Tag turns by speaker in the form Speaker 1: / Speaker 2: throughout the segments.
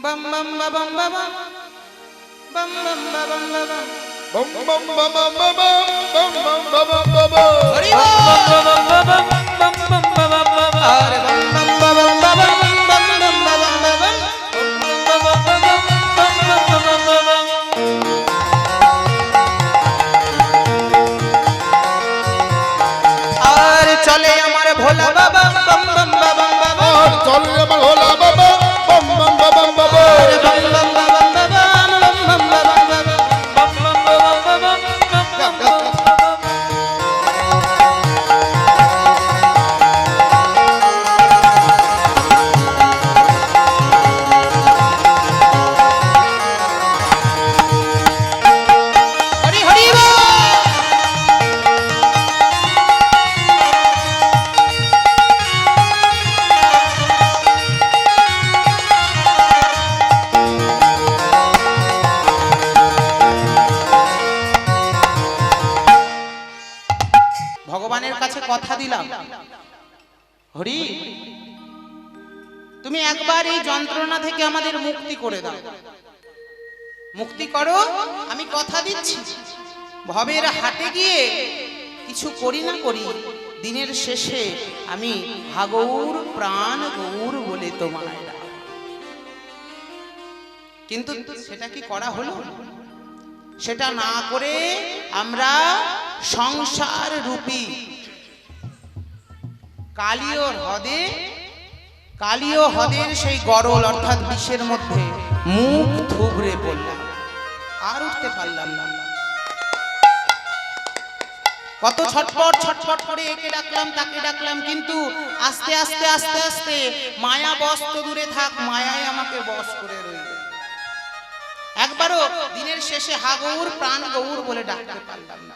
Speaker 1: bam bam bam bam bam bam bam bam bam bam
Speaker 2: bum bum bum bum bum bum bum bum bum bum bum.
Speaker 1: Hari Bol! Are bam bam bam bam bam bam bam bam bam. Are chole amar bhola baba bam bam bam bam.
Speaker 2: আর চলে আমার হোলা বাবা bomb bomb bomb বাবা
Speaker 1: Are bam bam bam bam bam bam bam. Hari Hari Bol! ভগবানের কাছে কথা দিলাম, হরি তুমি একবার এই যন্ত্রণা থেকে আমাদের মুক্তি করে দাও, মুক্তি করো। আমি কথা দিচ্ছি ভবের হাটে গিয়ে কিছু করি না করি, দিনের শেষে আমি হাগৌর প্রাণ গৌর বলে তোমায় ডাকবো। কিন্তু সেটা কি করা হলো? সেটা না করে আমরা সংসার রূপী কালীয় হ্রদের সেই গরল অর্থাৎ বিষের মধ্যে মুখ থুবড়ে পড়লাম, আর উঠতে পারলাম না। কত ছটপট ছটপট করে একে ডাকলাম তাকে ডাকলাম, কিন্তু আস্তে আস্তে আস্তে আস্তে মায়া বশ তো দূরে থাক, মায়ায় আমাকে বশ করে রইল। একবারও দিনের শেষে হা গৌর প্রাণ গৌর বলে ডাকতে পারলাম না।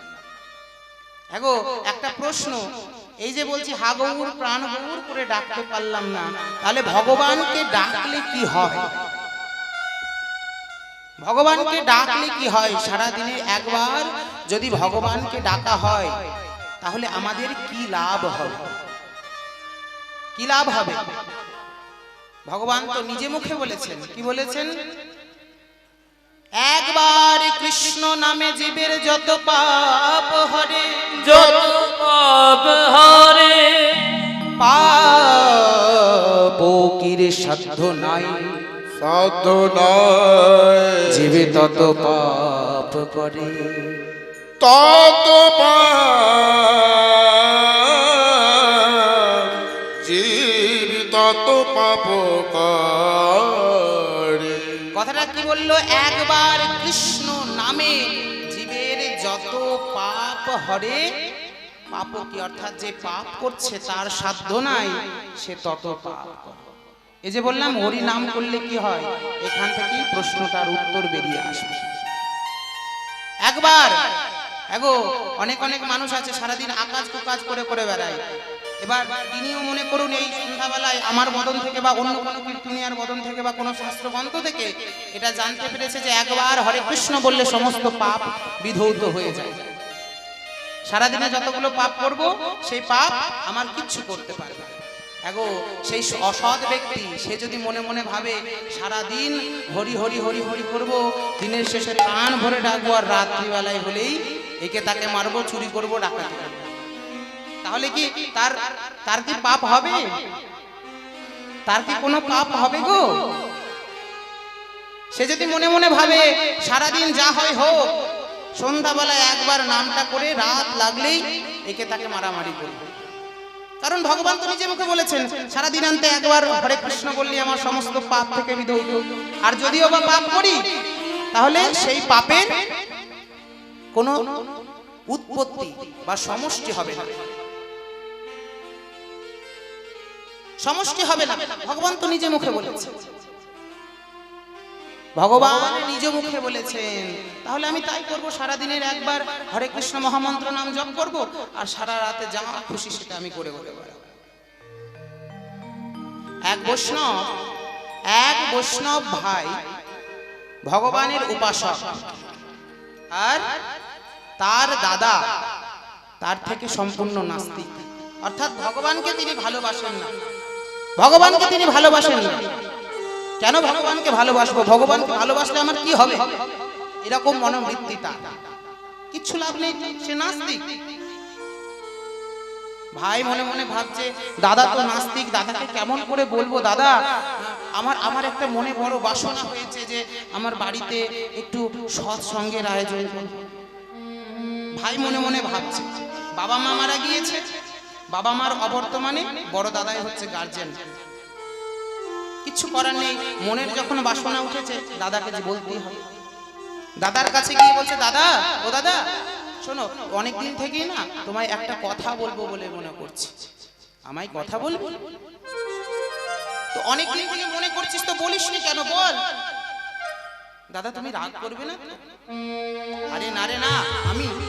Speaker 1: এগো একটা প্রশ্ন, এই যে বলছি হা গৌর প্রাণ গৌর করে ডাকতে পারলাম না, তাহলে ভগবানকে ডাকলে কি হয়? ভগবানকে ডাকলে কি হয়? সারাদিনে একবার যদি ভগবানকে ডাকা হয় তাহলে আমাদের কি লাভ হবে? কি লাভ হবে? ভগবান তো নিজে মুখে বলেছেন, কি বলেছেন? একবার কৃষ্ণ নামে জীবের যত পাপ হরে,
Speaker 3: যত পাপ হরে,
Speaker 1: পাপ কির সাধ্য নাই,
Speaker 2: সাধনায়
Speaker 1: জীবে তত পাপ করে।
Speaker 2: তত জীব তত পাপ করে।
Speaker 1: কথাটা কি বললো? একবার কৃষ্ণ নামে জীবের যত পাপ হরে, পাপ কি অর্থাৎ যে পাপ করছে তার সাধ্য নাই, সে তত পাপ করে। এই যে বললাম হরি নাম করলে কি হয়, এখান থেকেই প্রশ্নটার উত্তর বেরিয়ে আসবে। একবার এগো অনেক অনেক মানুষ আছে সারাদিন আকাজ কুকাজ করে করে বেড়ায়। এবার তিনিও মনে করুন এই সন্ধ্যাবেলায় আমার বদন থেকে বা অন্য কোনো কীর্তনিয়ার বদন থেকে বা কোনো শাস্ত্রগ্রন্থ থেকে এটা জানতে পেরেছে যে একবার হরে কৃষ্ণ বললে সমস্ত পাপ বিধৌত হয়ে যায়। সারাদিনে যতগুলো পাপ করব সেই পাপ আমার কিচ্ছু করতে পারবে না। এগো সেই অসৎ ব্যক্তি সে যদি মনে মনে ভাবে সারাদিন হরি হরি হরি হরি করব, দিনের শেষে প্রাণ ভরে ডাকবো, আর রাত্রিবেলায় হলেই একে তাকে মারবো, চুরি করবো, ডাকাতি করবো, তাহলে কি তার কি পাপ হবে? তার কি কোনো পাপ হবে গো? সে যদি মনে মনে ভাবে সারাদিন যা হয় হোক, সন্ধ্যাবেলায় একবার নামটা করে রাত লাগলেই একে তাকে মারামারি করবে। কারণ ভগবান তো নিজে মুখে বলেছেন সারা দিনান্তে একবার হরে কৃষ্ণ বললে আমার সমস্ত পাপ থেকে বিধৌত। আর যদিও বা পাপ করি তাহলে সেই পাপের কোনো উৎপত্তি বা সমষ্টি হবে না, সমষ্টি হবে না। ভগবান তো নিজে মুখে বলেছেন, ভগবান নিজ মুখে বলেছেন। তাহলে আমি তাই করব, সারা দিনের একবার হরে কৃষ্ণ মহামন্ত্র নাম জপ করব, আর সারা রাতে যা খুশি সেটা আমি করে করে বেড়াবো। এক বৈষ্ণব ভাই ভগবানের উপাসক, আর তার দাদা তার থেকে সম্পূর্ণ নাস্তিক, অর্থাৎ ভগবানকে তিনি ভালোবাসেন না, ভগবানকে তিনি ভালোবাসেন না। কেন ভগবানকে ভালোবাসবো, ভগবানকে ভালোবাসলে আমার কি হবে, এরকম মনোবৃত্তি তার, কিচ্ছু লাভ নেই, সে নাস্তিক। ভাই মনে মনে ভাবছে দাদা তো নাস্তিক, দাদাকে কেমন করে বলবো, দাদা আমার একটা মনে বড় বাসনা হয়েছে যে আমার বাড়িতে একটু সৎসঙ্গের আয়োজন করব। ভাই মনে মনে ভাবছে বাবা মা মারা গিয়েছে, বাবা মার অবর্তমানে বড় দাদাই হচ্ছে গার্জেন, কিচ্ছু করার নেই, মনের যখন বাসনা উঠেছে দাদাকে যে বলতেই হবে। দাদার কাছে গিয়ে বলছে দাদা, ও দাদা শোনো, অনেকদিন থেকেই না তোমায় একটা কথা বলবো বলে মনে করছি, আমায় কথা বলবি? তো অনেকদিন থেকে মনে করছিস তো বলিসনি কেন, বল। দাদা তুমি রাগ করবে না? আরে না রে না,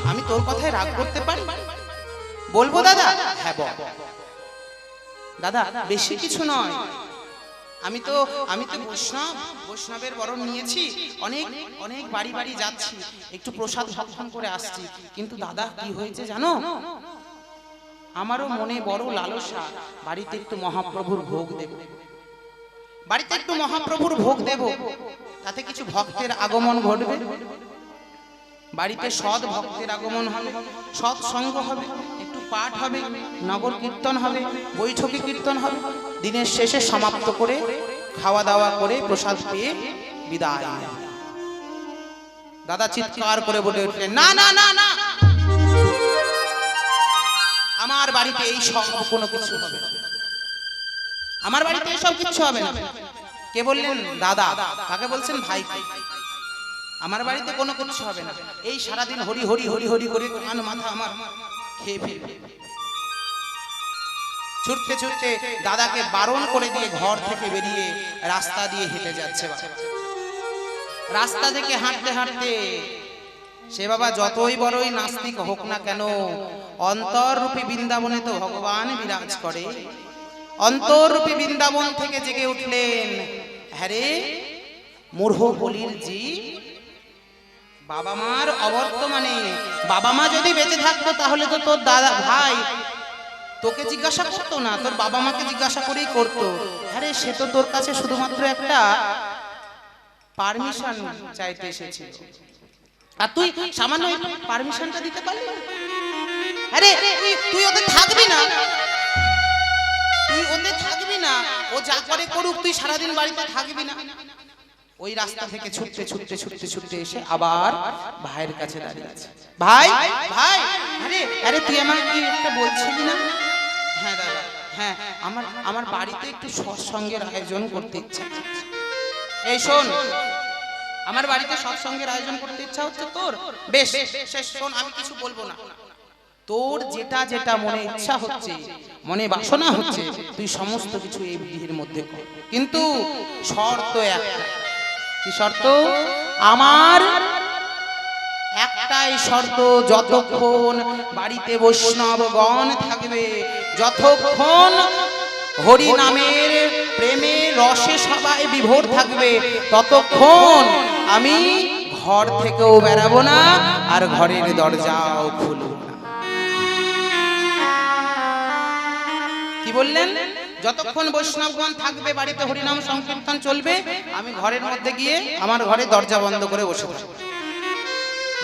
Speaker 1: আমি তোর কথায় রাগ করতে পারি, বলবো দাদা? হ্যাঁ বল। দাদা বেশি কিছু নয়, আমি তো বৈষ্ণবের বরণ নিয়েছি, অনেক অনেক বাড়ি বাড়ি যাচ্ছি, একটু প্রসাদ ভক্ষণ করে আসছি, কিন্তু দাদা কি হয়েছে জানো, আমারও মনে বড় লালসা, বাড়িতে একটু মহাপ্রভুর ভোগ দেব, বাড়িতে একটু মহাপ্রভুর ভোগ দেব, তাতে কিছু ভক্তের আগমন ঘটবে, বাড়িতে সৎ ভক্তের আগমন হবে, সৎ সঙ্গ হবে, একটু পাঠ হবে, নগর কীর্তন হবে, বৈঠকি কীর্তন হবে, দিনের শেষে সমাপ্ত করে খাওয়া দাওয়া করে প্রসাদ পেয়ে বিদায়। দাদা চিৎকার করে বলে উঠলেন, না না না না, আমার বাড়িতে এই সব কোনো কিছু হবে না, আমার বাড়িতে এসব কিছু হবে না। কে বললেন? দাদা। কাকে বলছেন? ভাই। আমার বাড়িতে কোনো কিছু হবে না, এই সারাদিন হরি হরি হরি হরি করে কান মাথা আমার খেয়ে ফেলবে। ছুটতে ছুটতে দাদাকে বারণ করে দিয়ে ঘর থেকে বেরিয়ে রাস্তা দিয়ে হেঁটে যাচ্ছে। রাস্তা থেকে হাঁটতে হাঁটতে সে বাবা যতই বড়ই নাস্তিক হোক না কেন, অন্তররূপী বৃন্দাবনে তো ভগবান বিরাজ করে। অন্তররূপী বৃন্দাবন থেকে জেগে উঠলেন, হ্যাঁ রে মূঢ় বলির জি, বাবা মার অবর্তমানে, বাবা মা যদি বেঁচে থাকতো তাহলে তো তোর দাদা ভাই তোকে জিজ্ঞাসা করতো না, তোর বাবা মাকে জিজ্ঞাসা করেই করতো। আরে সে তো তোর কাছে শুধুমাত্র একটা পারমিশন চাইতে এসেছিল, আর তুই সামান্য পারমিশনটা দিতে পারলি? আরে তুই ওদের থাকবি না, তুই ওদের থাকবি না, ও যা করে করুক, তুই সারাদিন বাড়িতে থাকবি না। ওই রাস্তা থেকে ছুটতে ছুটতে ছুটতে ছুটতে এসে আবার ভাইয়ের কাছে দাঁড়িয়ে আছে। ভাই ভাই, আরে আরে তুই আমাকে কি একটা বলছিলি না? হ্যাঁ দাদা, হ্যাঁ আমার বাড়িতে একটু সৎসঙ্গের আয়োজন করতে ইচ্ছা। এই শোন, আমার বাড়িতে সৎসঙ্গের আয়োজন করতে ইচ্ছা হচ্ছে তোর, বেশ শোন, আমি কিছু বলবো না, তোর যেটা যেটা মনে ইচ্ছা হচ্ছে, মনে বাসনা হচ্ছে, তুই সমস্ত কিছু এই বিধির মধ্যে কর, কিন্তু শর্ত একটা। কি শর্ত? আমার একটাই শর্ত, যতক্ষণ বাড়িতে বৈষ্ণবগণ থাকবে, যতক্ষণ হরি নামের প্রেমে রসে সবাই বিভোর থাকবে, ততক্ষণ আমি ঘর থেকেও বেরাবো না, আর ঘরের দরজাও খুলবো না। কি বললেন? যতক্ষণ বৈষ্ণবগণ থাকবে, বাড়িতে হরিনাম সংকীর্তন চলবে, আমি ঘরের মধ্যে গিয়ে আমার ঘরে দরজা বন্ধ করে বসে থাকবো,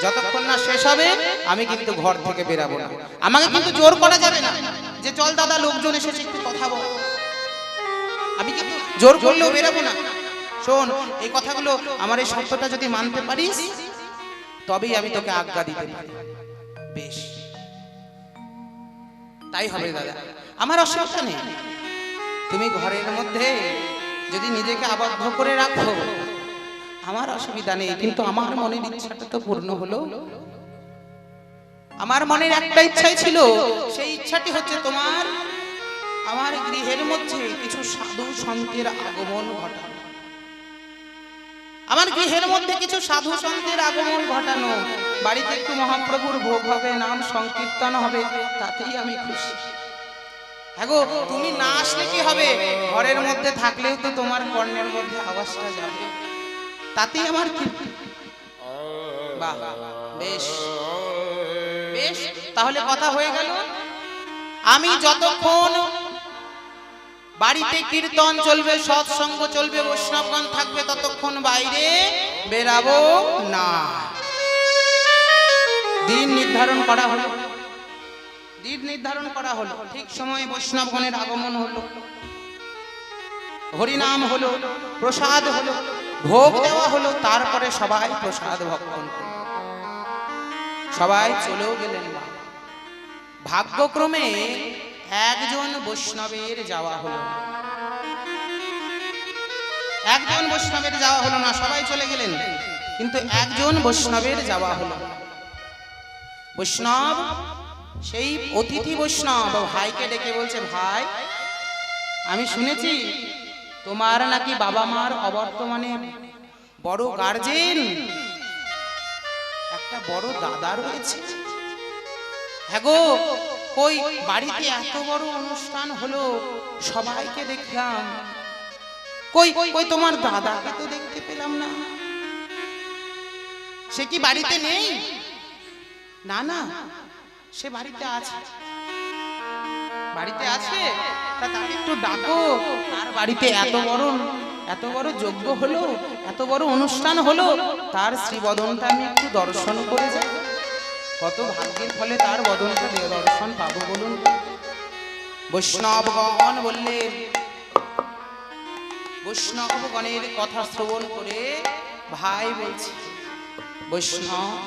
Speaker 1: যতক্ষণ না শেষ হবে আমি কিন্তু ঘর থেকে বেরাবো না। আমাকে কিন্তু জোর করা যাবে না যে চল দাদা লোকজন এসেছে একটু কথা বল, আমি কিন্তু জোর করলেও বেরাবো না। শোন, এই কথাগুলো, আমার এই শর্তটা যদি মানতে পারিস তবেই আমি তোকে আজ্ঞা দিতে পারি। বেশ, তাই হবে দাদা, আমার অসুবিধা নেই। তুমি ঘরের মধ্যে যদি নিজেকে আবদ্ধ করে রাখো আমার অসুবিধা নেই, কিন্তু আমার মনের ইচ্ছাটা তো পূর্ণ হলো। আমার মনের একটা ইচ্ছাই ছিল, সেই ইচ্ছাটি হচ্ছে তোমার আমার গৃহের মধ্যে কিছু সাধু সন্তের আগমন ঘটানো, আমার গৃহের মধ্যে কিছু সাধু সন্তের আগমন ঘটানো, বাড়িতে একটু মহাপ্রভুর ভোগ হবে, নাম সংকীর্তন হবে, তাতেই আমি খুশি। হ্যাঁ গো, তুমি না আসলে কি হবে, ঘরের মধ্যে থাকলেও তো তোমার কর্ণের মধ্যে আওয়াজটা যাবে, তাতেই আমার কি। বাহ, বেশ বেশ, তাহলে কথা হয়ে গেল। আমি যতক্ষণ বাড়িতে কীর্তন চলবে, সৎসঙ্গ চলবে, বৈষ্ণবগণ থাকবে, ততক্ষণ বাইরে বেরাবো না। দিন নির্ধারণ করা হলো, দিন নির্ধারণ করা হলো। ঠিক সময়ে বৈষ্ণবগণের আগমন হলো, হরিনাম হলো, প্রসাদ হলো, ভোগ দেওয়া হলো। তারপরে সবাই প্রসাদ ভক্ষণ করল, সবাই চলেও গেলেন। ভাগ্যক্রমে একজন বৈষ্ণবের যাওয়া হলো, একজন বৈষ্ণবের যাওয়া হলো না, সবাই চলে গেলেন, কিন্তু একজন বৈষ্ণবের যাওয়া হলো। বৈষ্ণব, সেই অতিথি বৈষ্ণব ভাইকে ডেকে বলছে, ভাই আমি শুনেছি তোমার নাকি বাবা মার অবর্তমানে বড় গার্জেন একটা বড় দাদা রয়েছে। হ্যাঁ গো, কই বাড়িতে এত বড় অনুষ্ঠান হলো, সবাইকে দেখলাম, কই কই তোমার দাদাকে তো দেখতে পেলাম না, সে কি বাড়িতে নেই? না না, সে বাড়িতে আছে, বাড়িতে আছে, তা তাকে একটু ডাকো। তার বাড়িতে এত বড় যজ্ঞ হলো, এত বড় অনুষ্ঠান হলো, তার শ্রীবদনটা আমি একটু দর্শন করে যাই। কত ভাগ্যের ফলে তার বদনটা দর্শন পাবো বলুন। বৈষ্ণবগণ বললেন, বৈষ্ণবগণের কথা শ্রবণ করে ভাই বলছে, বৈষ্ণব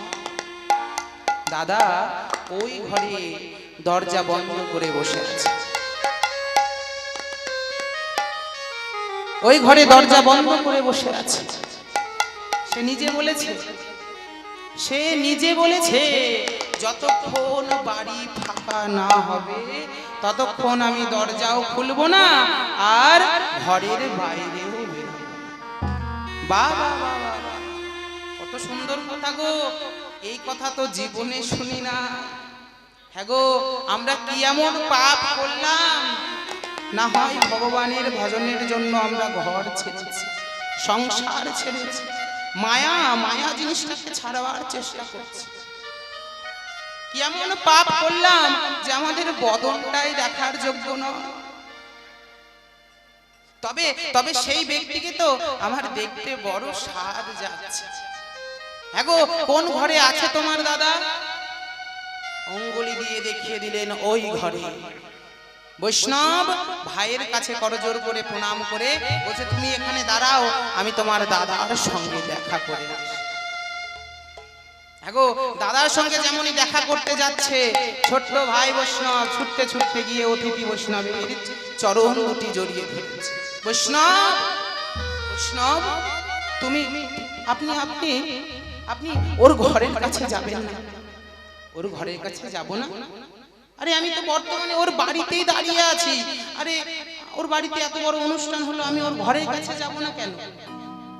Speaker 1: দাদা ওই ঘরে দরজা বন্ধ করে বসে আছে, ওই ঘরে দরজা বন্ধ করে বসে আছে। সে নিজে বলেছে, সে নিজে বলেছে যতক্ষণ বাড়ি ফাঁকা না হবে ততক্ষণ আমি দরজাও খুলবো না আর ঘরের বাইরেও বেরোবো না। বাবা বাবা, কত সুন্দর কথা গো, এই কথা তো জীবনে শুনি না। হ্যাঁ গো, আমরা কি এমন পাপ করলাম, না হয় ভগবানের ভজনের জন্য আমরা ঘর ছেড়েছি, সংসার ছেড়েছি, মায়া মায়া জিনিসটাকে ছাড়াবার চেষ্টা করছি। কি এমন পাপ করলাম যে আমাদের বদনটাই দেখার যোগ্য নয়? তবে তবে সেই ব্যক্তিকে তো আমার দেখতে বড় স্বাদ যাচ্ছে। হ্যাঁ গো, কোন ঘরে আছে তোমার দাদা? অঙ্গুলি দিয়ে দেখিয়ে দিলেন ওই ঘরে। বৈষ্ণব ভাইয়ের কাছে করজোর করে প্রণাম করে বলছে, তুমি এখানে দাঁড়াও, আমি তোমার দাদার সঙ্গে দেখা করে আসি। হ্যাঁ গো, দাদার সঙ্গে যেমনই দেখা করতে যাচ্ছে, ছোট্ট ভাই বৈষ্ণব ছুটতে ছুটতে গিয়ে অতিথি বৈষ্ণবের চরণ দুটি জড়িয়ে ধরেছে। বৈষ্ণব, বৈষ্ণব তুমি, আপনি আপনি আপনি ওর ঘরের কাছে যাবেন না। ওর ঘরের কাছে যাব না? আরে আমি তো বর্তমানে ওর বাড়িতেই দাঁড়িয়ে আছি। আরে ওর বাড়িতে এত বড় অনুষ্ঠান হলো, আমি ওর ঘরের কাছে যাব না কেন?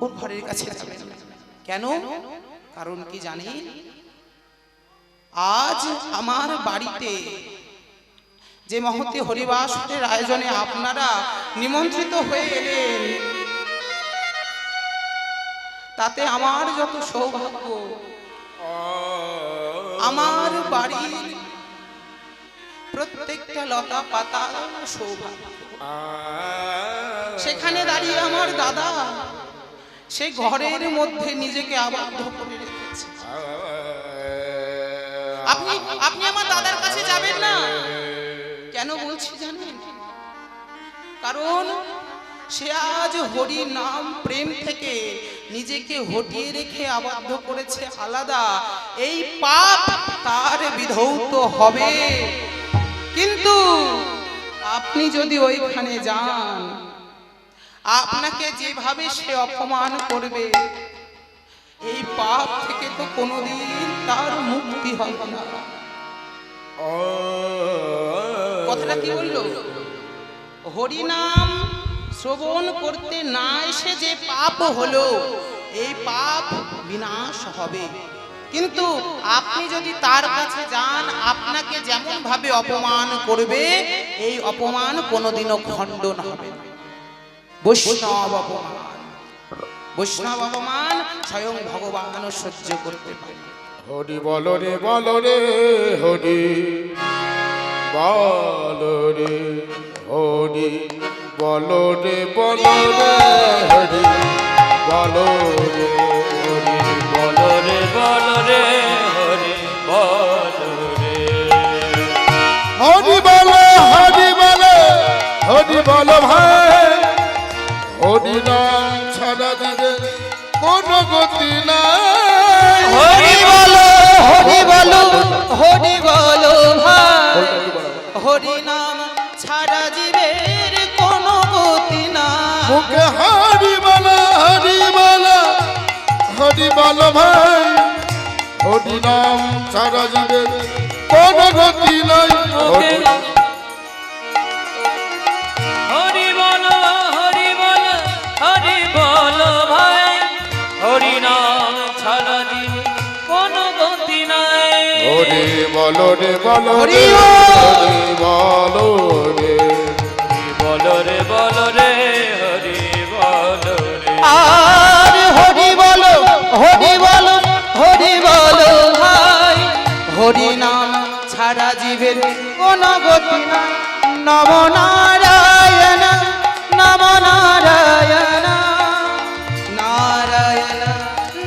Speaker 1: ওর ঘরের কাছে যাবেন না কেন? কারণ কি জানি, আজ আমার বাড়িতে যে মহতি হরিবাসরের আয়োজনে আপনারা নিমন্ত্রিত হয়ে এলেন, তাতে আমার যত সৌভাগ্য, আমার বাড়ির প্রত্যেকটা লতা পাতা সৌভাগ্য। সেখানে দাঁড়িয়ে আমার দাদা সে ঘরের মধ্যে নিজেকে আবদ্ধ করে রেখেছে। আপনি আপনি আমার দাদার কাছে যাবেন না কেন বলছি জানেন? কারণ সে আজ হরি নাম প্রেম থেকে নিজেকে হটিয়ে রেখে আবদ্ধ করেছে আলাদা। এই পাপ তার বিধৌত হবে। কিন্তু আপনি যদি ওইখানে যান, আপনাকে যেভাবে সে অপমান করবে, এই পাপ থেকে তো কোনোদিন তার মুক্তি হবে না। কথাটা কি বললো? হরিনাম শ্রবণ করতে না এসে যে পাপ হলো, এই পাপ বিনাশ হবে। কিন্তু আপনি যদি তার কাছে যান, আপনাকে যেমন ভাবে অপমান করবে, এই অপমান কোনোদিনও খণ্ডন হবে না। বৈষ্ণব অপমান, বৈষ্ণব অপমান স্বয়ং ভগবানও সহ্য করতে পারে।
Speaker 2: হরি বলো রে বলো রে, হরি বলো রে, হরি বলো রে বলো রে হরি বলো রে
Speaker 3: বলো রে বলো রে হরি বলো রে
Speaker 2: হরি বলো হরি বলো হরি বলো ভাই হরি নাম ছাড়া দিবে কোনো গতি নাই
Speaker 1: হরি বলো হরি বলো হরি বলো ভাই হরি নাম ছাড়া জীবের কোনো গতি নাই
Speaker 2: মুখে হরি বলো হরি বলো হরি বলো ভাই হরি নাম ছাড়া দিবে কোনো গতি নাই
Speaker 3: ওকে হরি বলো হরি বলো হরি বলো ভাই হরি নাম ছাড়া দিবে কোনো গতি নাই
Speaker 2: হরি বলো রে বলো
Speaker 1: হরি
Speaker 2: রে
Speaker 1: বল।
Speaker 2: হরি বলো রে
Speaker 3: বলো রে হরি বলো রে
Speaker 1: আর হরি বলো হরি বলো হরি বলো ভাই হরি নাম ছাড়া জীবের কোনো গতি নাই নম নারায়ণ নম নারায়ণ নারায়ণ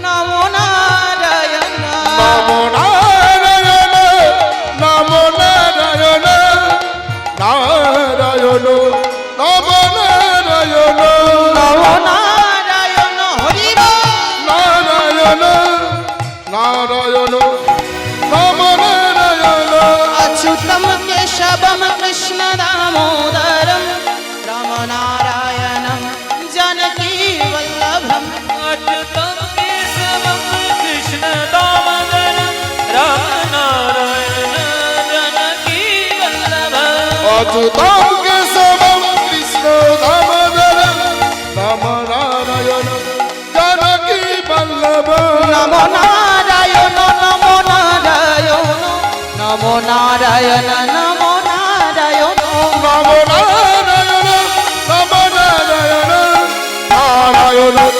Speaker 1: নম নারায়ণ
Speaker 2: নম নারায়ণ নম নারায়ণ নারায়ণ নম নারায়ণ
Speaker 1: নম নারায়ণ হরি বল।
Speaker 2: নারায়ণ নারায়ণ নম নারায়ণ
Speaker 1: अच्युतम केशवम कृष्ण दामोदरम राम नारायणम जानकी वल्लभम
Speaker 3: अच्युतं केशवं कृष्ण दामोदरं राम नारायण जानकी वल्लभम्
Speaker 2: अच्युतं केशवं कृष्ण दामोदरं राम नारायण जानकी वल्लभ
Speaker 1: नमो नारायण नमो नारायण नमो नारायण नमो नारायण
Speaker 2: नम नारायण नम नारायण नारायण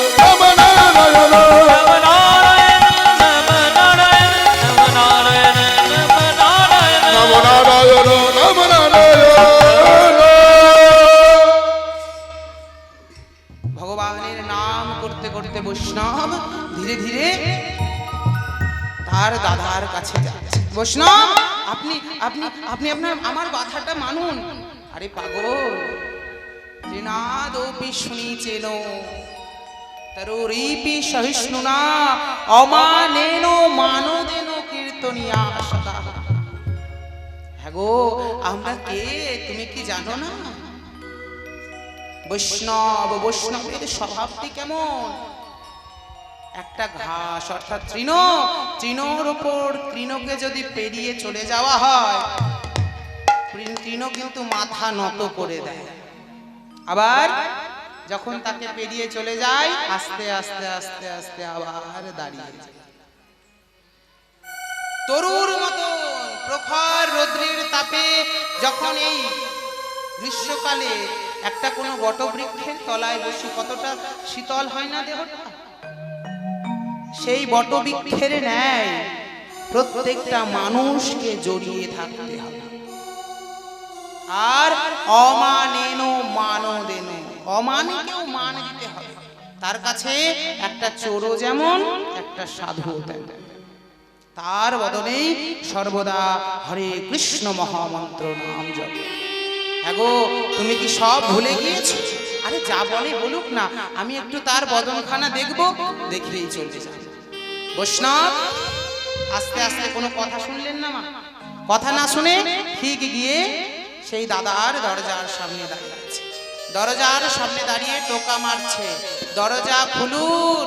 Speaker 2: नम नारायण
Speaker 3: नम नारायण नम नारायण नम नारायण नम नारायण
Speaker 2: नम नारायण नम नारायण
Speaker 1: ভগবানের নাম করতে করতে বৈষ্ণব ধীরে ধীরে তার দাদার কাছে যাচ্ছে বৈষ্ণব আপনি আপনি আপনি আপনার আমার কথাটা মানুন আরে পাগল ত্রিনাদোপি শুনিছেন তরুরিপি সহিষ্ণুনা অমানেন মানদেন কীর্তনিয়া সদা হ্যাঁ গো আমরা কে তুমি কি জানো না বৈষ্ণবের স্বভাবটি কেমন একটা ঘাস অর্থাৎ তৃণর উপর তৃণকে যদি পেরিয়ে চলে যাওয়া হয় তৃণ কিন্তু মাথা নত করে দেয় আবার যখন তাকে পেরিয়ে চলে যায় আস্তে আস্তে আস্তে আস্তে আবার দাঁড়িয়ে যায় তরুর মতো প্রখর রৌদ্রের তাপে যখন এই গ্রীষ্মকালে একটা কোনো বটবৃক্ষের তলায় বসে কতটা শীতল হয় না দেহটা সেই বটবৃক্ষের ন্যায় প্রত্যেকটা মানুষকে জড়িয়ে থাকতে হবে আর অমানেন মানদেন অমানকেও মান দিতে হবে তার কাছে একটা চোরও যেমন একটা সাধুও তেমন তার বদলেই সর্বদা হরে কৃষ্ণ মহামন্ত্র নাম জপ হ্যাগো তুমি কি সব ভুলে গিয়েছো আরে যা বলে বলুক না আমি একটু তার বদনখানা দেখবো দেখেই চলে যাব বৈষ্ণব আস্তে আস্তে কোনো কথা শুনলেন না মা কথা না শুনে ঠিক গিয়ে সেই দাদার দরজার সামনে দাঁড়িয়ে আছে দরজার সামনে দাঁড়িয়ে টোকা মারছে দরজা খুলুন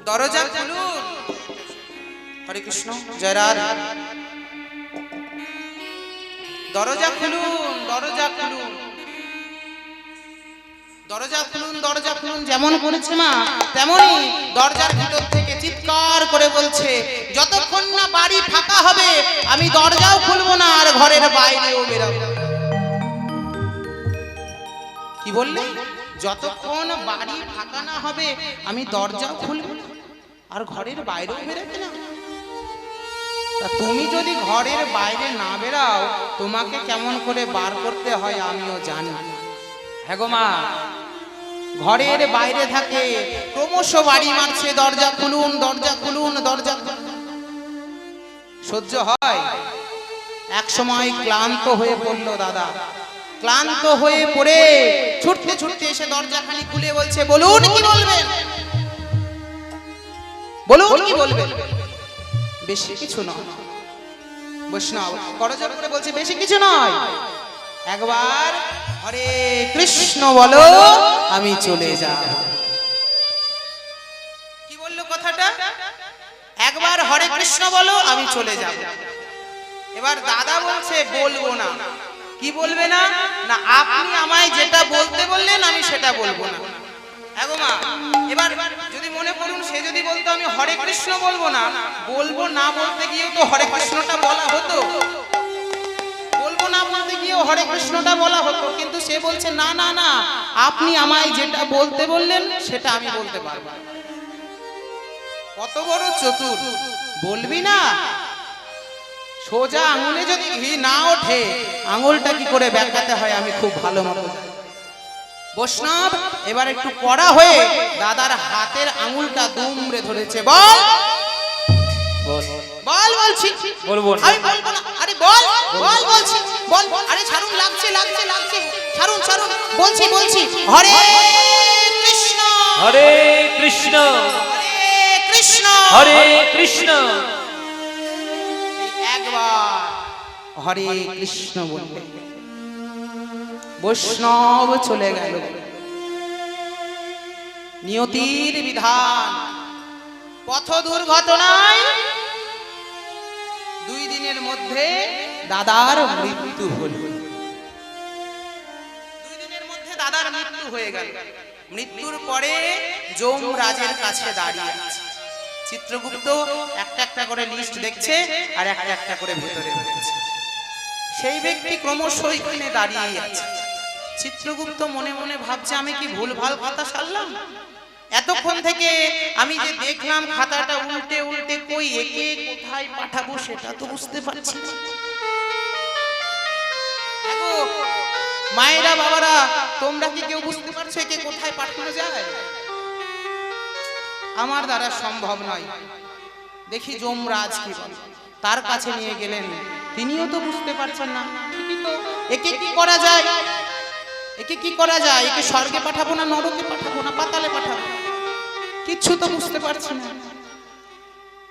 Speaker 1: দরজা খুলুন হরে কৃষ্ণ জয় রাধা দরজা খুলুন দরজা খুলুন দরজা খুলুন দরজা খুলুন যেমন করেছে মা তেমনই দরজার ভিতর থেকে চিৎকার করে বলছে যতক্ষণ না বাড়ি ফাঁকা হবে আমি দরজাও খুলবো না আর ঘরের বাইরেও বেরোবো না। কি বললে যতক্ষণ বাড়ি ফাঁকা না হবে আমি দরজাও খুলবো না আর ঘরের বাইরেও বেরোবে না তা তুমি যদি ঘরের বাইরে না বেরাও তোমাকে কেমন করে বার করতে হয় আমিও জানি। হ্যাঁ গো মা, ঘরের বাইরে থাকে ক্রমশ বাড়ি মারছে, দরজা খুলুন দরজা খুলুন দরজা খুলুন। সহ্য হয়? এক সময় ক্লান্ত হয়ে পড়লো দাদা, ক্লান্ত হয়ে পড়ে ছুটতে ছুটতে এসে দরজা খালি খুলে বলছে, বলুন কি বলবেন, বলুন কি বলবেন। বেশি কিছু নয় বৈষ্ণব করজোর করে বলছে, বেশি কিছু নয়, একবার হরে কৃষ্ণ বলো আমি চলে যাব। কি বললো কথাটা? একবার হরে কৃষ্ণ বলো আমি চলে যাব। এবার দাদা বলছে বলবো না। কি বলবে না? না আপনি আমায় যেটা বলতে বললেন আমি সেটা বলবো না। হ্যাঁ গো মা, এবার যদি মনে করুন সে যদি বলতো আমি হরে কৃষ্ণ বলবো না, বলবো না বলতে গিয়েও তো হরে কৃষ্ণটা বলা হতো, বলবো না বলতে গিয়েও হরে কৃষ্ণটা বলা হতো, কিন্তু সে বলছে না না না, আপনি আমায় যেটা বলতে বললেন সেটা আমি বলতে পারবো। কত বড় চতুর! বলবি না, সোজা আঙুলে যদি ঘি না ওঠে আঙুলটা কি করে বেঁকাতে হয় আমি খুব ভালো মতো জানি। বৈষ্ণব এবার একটু কড়া হয়ে দাদার হাতের আঙুলটা দুমড়ে ধরেছে। বল বল বলছি,
Speaker 3: বলবো না।
Speaker 1: আমি বলবো না। আরে বল বল বলছি, বল। আরে ছাড়ুন, লাগছে লাগছে লাগছে, ছাড়ুন ছাড়ুন, বলছি বলছি, হরে কৃষ্ণ
Speaker 3: হরে কৃষ্ণ
Speaker 1: হরে কৃষ্ণ
Speaker 3: হরে কৃষ্ণ।
Speaker 1: একবার হরে কৃষ্ণ বলবে, বৈষ্ণব চলে গেল। নিয়তির বিধান, পথ দুর্ঘটনায় 2 দিনের মধ্যে দাদার মৃত্যু হল। 2 দিনের মধ্যে দাদার মৃত্যু হয়ে গেল। মৃত্যুর পরে যমরাজের কাছে দাঁড়িয়ে আছে। চিত্রগুপ্ত একটা একটা করে লিস্ট দেখছে আর একটা একটা করে ভেতরে ঢুকছে। সেই ব্যক্তি ক্রমশ এখানে দাঁড়িয়ে আছে। চিত্রগুপ্ত মনে মনে ভাবছে আমি কি ভুলভাল কথা সারলাম? এতক্ষণ থেকে আমি যে দেখলাম খাতাটা উল্টে উল্টে কই একে কোথায় পাঠাবো সেটা তো বুঝতে পারছি না। দেখো মায়েরা বাবারা, তোমরা কি কেউ বুঝতে পারছো একে কোথায় পাঠানো যায়? আমার দ্বারা সম্ভব নয়। দেখি যমরাজ কি বলে। তার কাছে নিয়ে গেলেন, তিনিও তো বুঝতে পারছেন না। ঠিকই তো, একে কি করা যায়, একে কি করা যায়, একে স্বর্গে পাঠাবো না নরকে পাঠাবো না পাতালে পাঠাবো, কিচ্ছু তো বুঝতে পারছি না।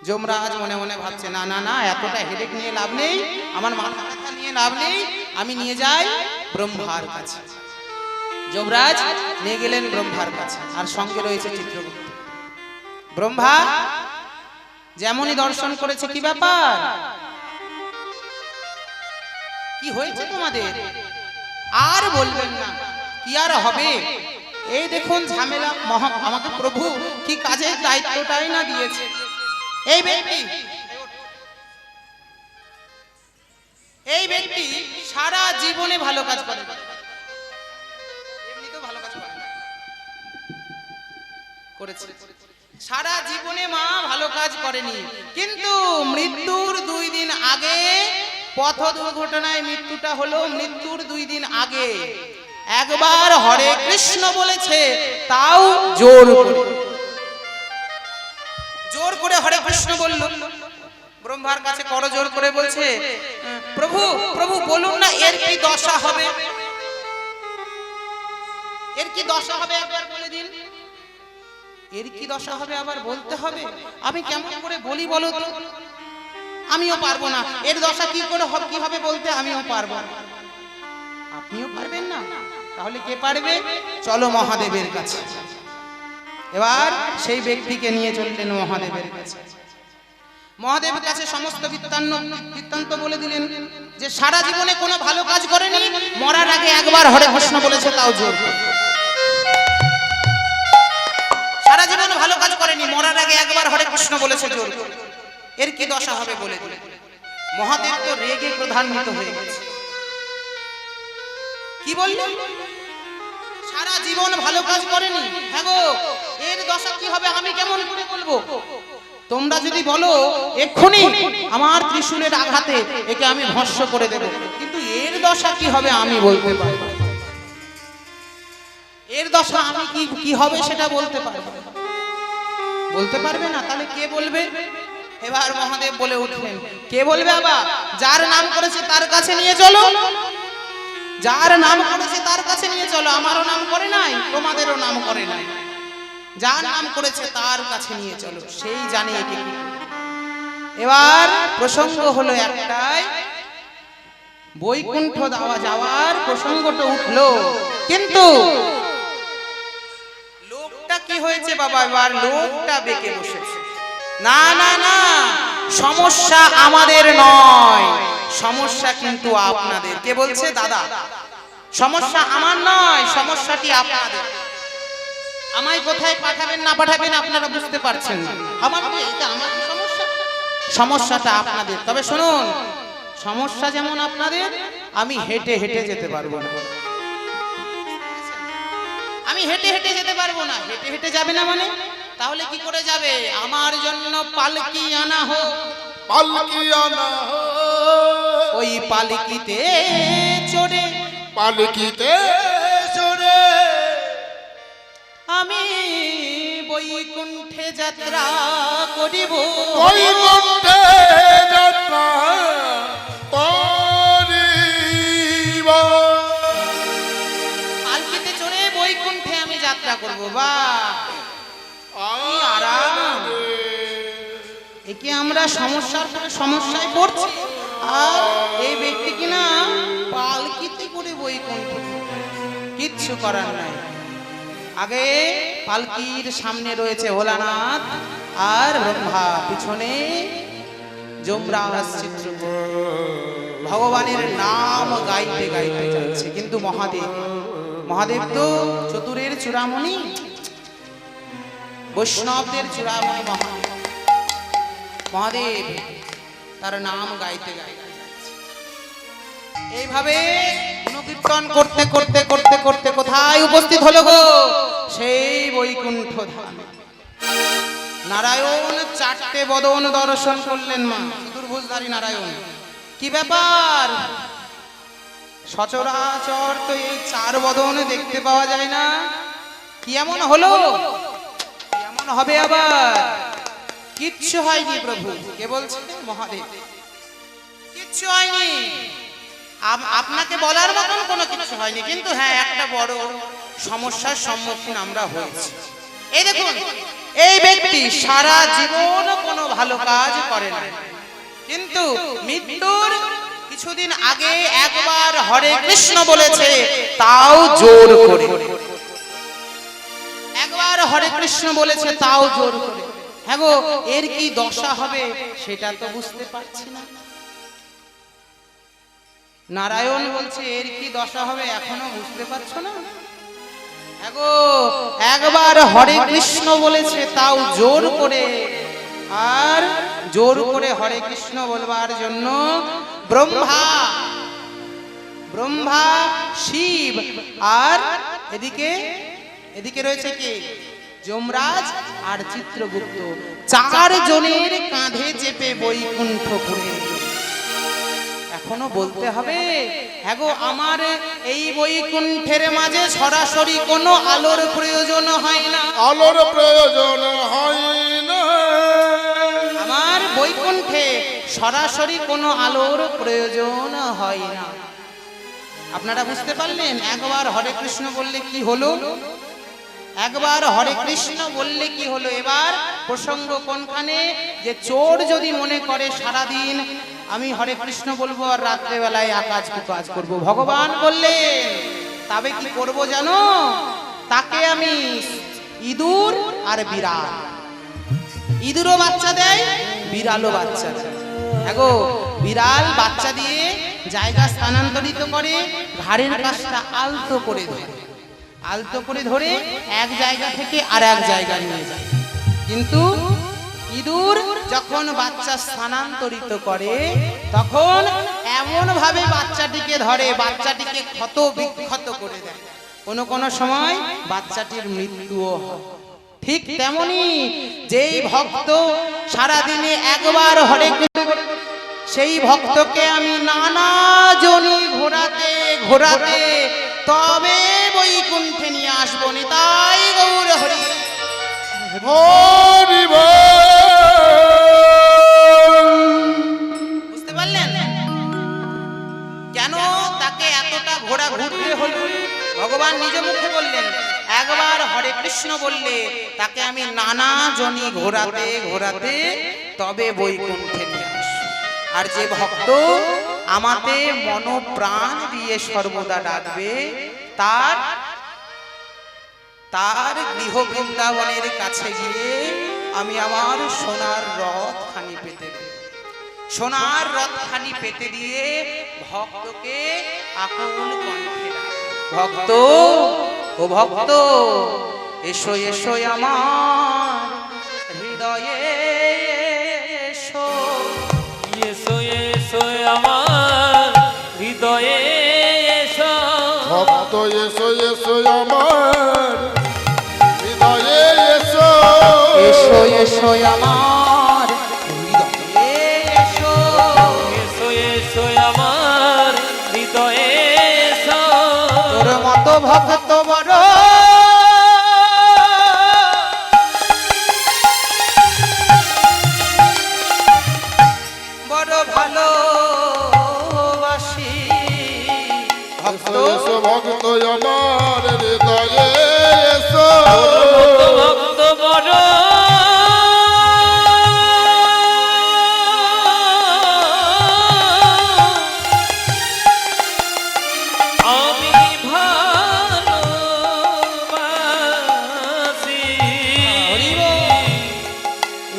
Speaker 1: যমরাজ মনে মনে ভাবছে না না না, এতটা হেডেক নিয়ে লাভ নেই, আমার মাথা ব্যথা নিয়ে লাভ নেই, আমি নিয়ে যাই ব্রহ্মার কাছে। যমরাজ নিয়ে গেলেন ব্রহ্মার কাছে, আর সঙ্গে রয়েছে চিত্রগুপ্ত। ব্রহ্মা যেমনই দর্শন করেছে, কি ব্যাপার, কি হয়েছে তোমাদের? আর বলবেন না, কি আর হবে, এই দেখুন ঝামেলা। আমাকে প্রভু কি কাজের দায়িত্বটাই না দিয়েছে। এই ব্যক্তি সারা জীবনে ভালো কাজ করে, এমনিতেও ভালো কাজ করেছে, সারা জীবনে মা ভালো কাজ করেনি, কিন্তু মৃত্যুর 2 দিন আগে, পথ দুর্ঘটনায় মৃত্যুটা হলো মৃত্যুর 2 দিন আগে, একবার হরে কৃষ্ণ বলেছে, তাও জোর করে হরে কৃষ্ণ বলল। ব্রহ্মার কাছে করজোর করে বলছে, প্রভু প্রভু বলুন না এর কি দশা হবে, এর কি দশা হবে একবার বলে দিন। এর কি দশা হবে আবার বলতে হবে? আমি কেমন করে বলি বলো তো? আমিও পারবো না। এর দশা কি করে হবে, কি হবে বলতে আমিও পারবো না। আপনিও পারবেন না? তাহলে কে পারবে? চলো মহাদেবের কাছে। এবার সেই ব্যক্তিকে নিয়ে চললেন মহাদেবের কাছে। মহাদেবের কাছে সমস্ত বৃত্তান্ত বলে দিলেন যে সারা জীবনে কোনো ভালো কাজ করেনি, মরার আগে একবার হরে কৃষ্ণ বলেছে, তাও জোর। সারা জীবনে ভালো কাজ করেনি, মরার আগে একবার হরে কৃষ্ণ বলেছে, জোর। এর কি দশা হবে বলে দিলেন। মহাদেব তো রেগে প্রধান্বিত হয়ে গেছে। কি বললেন? সারা জীবন ভালো কাজ করেনি, হ্যাঁ গো, এর দশা কি হবে আমি কেমন করে বলবো? তোমরা যদি বলো এক্ষুনি আমার ত্রিশূলের আঘাতে একে আমি ভস্ম করে দেব, কিন্তু এর দশা কি হবে আমি বলতে পারবো না। এর দশা আমি কি কি হবে সেটা বলতে পারবো না। বলতে পারবে না, তাহলে কে বলবে? এবার মহাদেব বলে উঠলেন, কে বলবে বাবা? যার নাম করেছে তার কাছে নিয়ে চলো, যার নাম করেছে তার কাছে নিয়ে চলো। আমারও নাম করে নাই, তোমাদেরও নাম করে নাই, যার নাম করেছে তার কাছে নিয়ে চলো, সেই জানে একে কি। এবার প্রসঙ্গ হলো একটাই, বৈকুণ্ঠ যাওয়ার প্রসঙ্গটা উঠলো, কিন্তু লোকটা কি হয়েছে বাবা? এবার লোকটা বেঁকে বসেছে। না না না, সমস্যা আমাদের নয়, সমস্যা কিন্তু আপনাদের। কে বলছে? দাদা। সমস্যা আমার নয়, সমস্যাটি আপনাদের। আমায় কোথায় পাঠাবেন না পাঠাবেন আপনারা বুঝতে পারছেন না। আমার এটা আমার সমস্যা, সমস্যাটা আপনাদের। তবে শুনুন, সমস্যা যেমন আপনাদের, আমি হেঁটে হেঁটে যেতে পারবো না। আমি হেঁটে হেঁটে যেতে পারবো না। হেঁটে হেঁটে যাবে না মানে? তাহলে কি করে যাবে? আমার জন্য পালকি আনা হোক।
Speaker 2: পালকি আনা হোক।
Speaker 1: ওই পালকিতে চড়ে,
Speaker 2: পালকিতে চড়ে
Speaker 1: আমি বৈকুণ্ঠে যাত্রা করিব।
Speaker 2: বৈকুণ্ঠে যাত্রা করিব।
Speaker 1: পালকিতে চড়ে বৈকুণ্ঠে আমি যাত্রা করব। বা আরাম! একে আমরা সমস্যার পরে সমস্যায় পড়ছি, আর এই ব্যক্তি কিনা পালকিতে করে বৈকুণ্ঠ। কিচ্ছু করার নাই। আগে পালকির সামনে রয়েছে ভোলানাথ আর ব্রহ্মা, পিছনে যমরাজ চিত্রগুপ্ত। ভগবানের নাম গাইতে গাইতে যাচ্ছে, কিন্তু মহাদেব, মহাদেব তো চতুরের চূড়ামণি, বৈষ্ণবদের চূড়ামণি মহাদেব। মহাদেব তার নাম গাইতে গাইতে যাচ্ছে। এইভাবে গুণকীর্তন করতে করতে করতে করতে কোথায় উপস্থিত হলো গো? সেই বৈকুণ্ঠ ধামে। নারায়ণ চারটে বদন দর্শন করলেন মা, চতুর্ভুজধারী নারায়ণ। কি ব্যাপার? সচরাচর তো এই চার বদন দেখতে পাওয়া যায় না, কি এমন হলো? এমন হবে আবার? কিচ্ছু হয়নি প্রভু। কে বলছে? মহাদেব। কিচ্ছু হয়নি, আপনাকে বলার মতন কোনো কিছু হয়নি, কিন্তু হ্যাঁ একটা বড় সমস্যার সম্মুখীন আমরা হয়েছি। এই দেখুন, এই ব্যক্তি সারা জীবন কোনো ভালো কাজ করে না, কিন্তু মৃত্যুর কিছুদিন আগে একবার হরে কৃষ্ণ বলেছে, তাও জোর করে। একবার হরে কৃষ্ণ বলেছে, তাও জোর করে। হ্যাঁ গো, এর কি দশা হবে সেটা তো বুঝতে পারছি না। নারায়ণ বলছে এর কি দশা হবে এখনো বুঝতে পারছো না? এগো, একবার হরে কৃষ্ণ বলেছে তাও জোর করে, আর জোর করে হরে কৃষ্ণ বলবার জন্য ব্রহ্মা, শিব, আর এদিকে রয়েছে কে? যমরাজ আর চিত্রগুপ্ত, চার জনের কাঁধে চেপে বৈকুণ্ঠপুরে। এখনো বলতে হবে, হ্যাঁ গো, আমার এই বৈকুণ্ঠের মাঝে সরাসরি কোনো আলোর প্রয়োজন হয় না।
Speaker 2: আলোর প্রয়োজন হয় না।
Speaker 1: আমার বৈকুণ্ঠে সরাসরি কোনো আলোর প্রয়োজন হয় না। আপনারা বুঝতে পারলেন? একবার হরে কৃষ্ণ বললে কি হলো? একবার হরে কৃষ্ণ বললে কি হলো? এবার প্রসঙ্গ কোনখানে? যে চোর যদি মনে করে সারাদিন আমি হরে কৃষ্ণ বলবো আর রাত্রেবেলায় আকাজ কুকাজ করবো, ভগবান বললেন তবে কি করব জানো? তাকে আমি ইঁদুর আর বিড়াল, ইঁদুরও বাচ্চা দেয়, বিড়ালও বাচ্চা দেয়। দেখো, বিড়াল বাচ্চা দিয়ে জায়গা স্থানান্তরিত করে, ঘাড়ের কাছটা আলতো করে ধরে, আলতো করে ধরে এক জায়গা থেকে আর এক জায়গায় নিয়ে যায়। কিন্তু ইঁদুর যখন বাচ্চা স্থানান্তরিত করে তখন এমন ভাবে বাচ্চাটিকে ধরে, বাচ্চাটিকে ক্ষত বিক্ষত করে দেয়, কোনো কোনো সময় বাচ্চাটির মৃত্যুও হয়। ঠিক তেমনি যেই ভক্ত সারাদিনে একবার হরে কৃষ্ণ, সেই ভক্তকে আমি নানা জনি ঘোরাতে ঘোরাতে তবে বৈকুণ্ঠে নিয়ে আসবো। নিতাই গৌর হরি।
Speaker 2: হরি বল।
Speaker 1: বুঝতে পারলেন কেন তাকে এতটা ঘোরা ঘুরতে হলো? ভগবান নিজ মুখে বললেন, একবার হরে কৃষ্ণ বললে তাকে আমি নানা জনি ঘোরাতে ঘোরাতে তবে বৈকুণ্ঠে নিয়ে আসবো। আর যে ভক্ত আমাতে মন প্রাণ দিয়ে সর্বদা ডাকবে, তার তার গৃহ বৃন্দাবনের কাছে গিয়ে আমি আমার সোনার রথ খানি পেতে দেব। সোনার রথ খানি পেতে দিয়ে ভক্তকে আকুল কণ্ঠে ডাকবো, ভক্ত ও ভক্ত এসো এসো আমার হৃদয়ে এসো।
Speaker 3: এসো এসো আমার হৃদয়ে এসো।
Speaker 2: ভক্ত এসো এসো আমার হৃদয়ে এসো।
Speaker 1: এসো এসো আমার হৃদয়ে এসো।
Speaker 3: এসো এসো আমার হৃদয়ে এসো।
Speaker 1: তোর মতো ভক্ত বড় বড় ভালোবাসি। ভক্ত
Speaker 2: এসো ভক্ত আমার হৃদয়ে এসো।
Speaker 3: ভক্ত বড় আমি ভালোবাসি।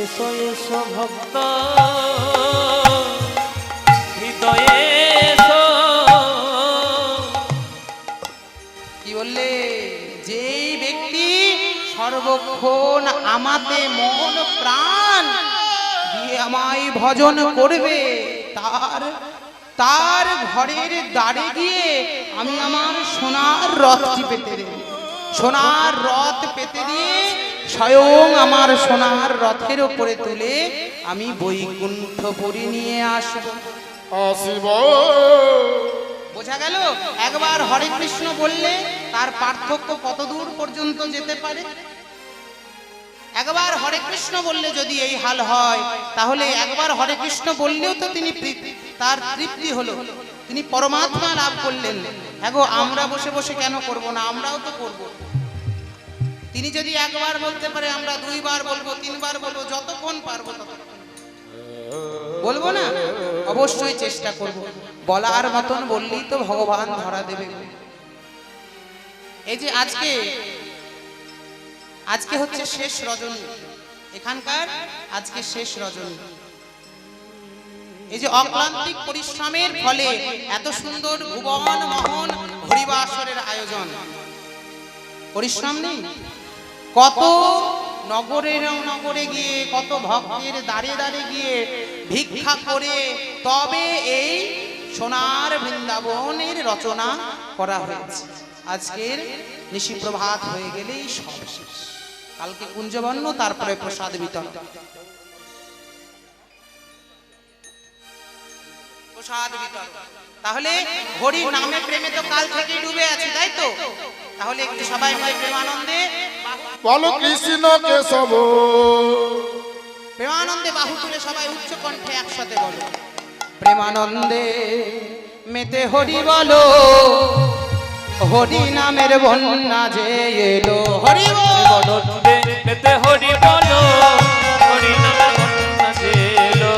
Speaker 3: এসো এসো ভক্ত হৃদয়ে এসো।
Speaker 1: কি বললে? যেই ব্যক্তি সর্বক্ষণ আমাতে মন প্রাণ দিয়ে আমায় ভজন করবে, তার তার ঘরের দ্বারে গিয়ে আমি আমার সোনার রথটি পেতে দেব। সোনার রথ পেতে দিয়ে স্বয়ং আমার সোনার রথের উপরে তুলে আমি বৈকুণ্ঠপুরী নিয়ে আসবো।
Speaker 2: আসিব।
Speaker 1: বোঝা গেল? একবার হরে কৃষ্ণ বললে তার পার্থক্য কত দূর পর্যন্ত যেতে পারে। একবার হরে কৃষ্ণ বললে যদি এই হাল হয়, তাহলে একবার হরে কৃষ্ণ বললেও তো তিনি তার তৃপ্তি হলো, তিনি পরমাত্মা লাভ করলেন। হ্যাঁ, আমরা বসে বসে কেন করব না? আমরাও তো করব। তিনি যদি একবার বলতে পারে, আমরা দুইবার বলবো, তিনবার বলবো, যতক্ষণ পারবো ততক্ষণ বলবো না? অবশ্যই চেষ্টা করব। বলার মতন বললেই তো ভগবান ধরা দেবে। এই যে আজকে হচ্ছে শেষ রজনী, এখানকার আজকে শেষ রজনী। এই যে অক্লান্তিক পরিশ্রমের ফলে এত সুন্দর ভুবন মোহন হরিবাসরের আয়োজন, পরিশ্রম নেই? কত নগরে গিয়ে, কত ভক্তের দ্বারে দ্বারে গিয়ে ভিক্ষা করে তবে এই সোনার বৃন্দাবনের রচনা করা হয়েছে। আজকের নিশি প্রভাত হয়ে গেলেই সব শেষ। কালকে কুঞ্জবর্ণ, তারপরে প্রসাদ বিতরণ। প্রসাদ বিতরণ। তাহলে হরি নামে প্রেমে তো কাল থেকে ডুবে আছি, তাই তো? তাহলে একটু সবাই মিলে প্রেমানন্দে
Speaker 2: বলো কৃষ্ণ কেশব।
Speaker 1: প্রেমানন্দে বাহু তুলে সবাই উচ্চ কণ্ঠে একসাথে বলো, প্রেমানন্দে মেতে হরি বলো, হরি নামের বন্যা যে এলো। হরি বল।
Speaker 3: মেতে হরি বলো, হরি নামের বন্যা যে এলো।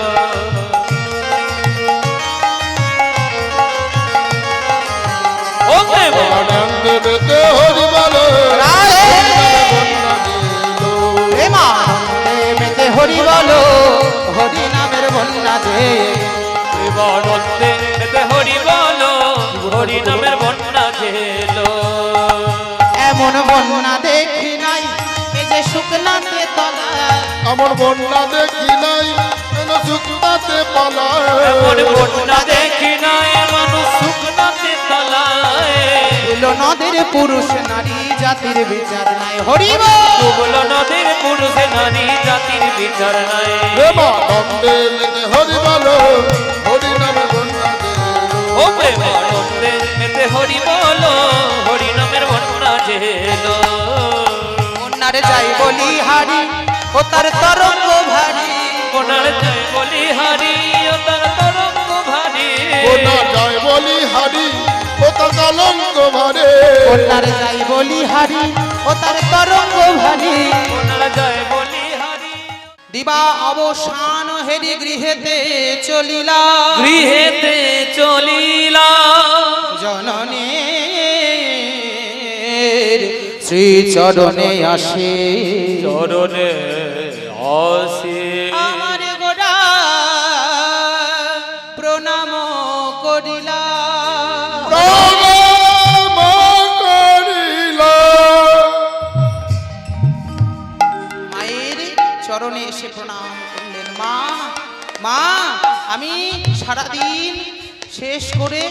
Speaker 3: ও
Speaker 2: আনন্দে মেতে হরি বলো,
Speaker 1: প্রেমানন্দে মেতে হরি বলো, হরি নামের বন্যা যে
Speaker 3: প্রেমানন্দে মেতে হরি বলো, হরি নামের বন্যা যে এলো।
Speaker 1: এমন বন্যা দেখি নাই, এই যে শুকনাতে তলায়।
Speaker 2: আমার বন্যা দেখি নাই, শুকনাতে পালায়।
Speaker 3: এমন বন্যা দেখি নাই, মানুষ শুকনাতে তলায়।
Speaker 1: নদীর পুরুষ নারী জাতির বিচার নাই। হরি বল।
Speaker 3: ডুবলো নদীর বিচার নাই
Speaker 2: রে মা দ্বন্দ্বে মেতে হরি বলো হরি নামে বন্যা দে
Speaker 3: ও প্রেমানন্দে মেতে হরি বলো হরি নামের বন্যা জেলো
Speaker 1: বন্যার যাই বলি হারি ও তার তরঙ্গ ভারী
Speaker 3: ওনার জয় বলি হারি ও তার তরঙ্গ ভারী
Speaker 2: বন্যা জয় বলি হারি ও তার কলঙ্ক ভরে
Speaker 1: বন্যার যাই বলি হারি ও তার তরঙ্গ ভারী
Speaker 3: ওনার জয় বলি হারি
Speaker 1: দিবা অবসান হেরি গৃহেতে চলিলা
Speaker 3: গৃহেতে চলিলা
Speaker 1: জননের শ্রীচরণে আসে
Speaker 3: চরণে আসে
Speaker 1: আমার গোড়া প্রণাম করিলা
Speaker 2: প্রণাম করিলা
Speaker 1: মায়ের চরণে এসে প্রণাম করলেন মা মা আমি সারাদিন শেষ করে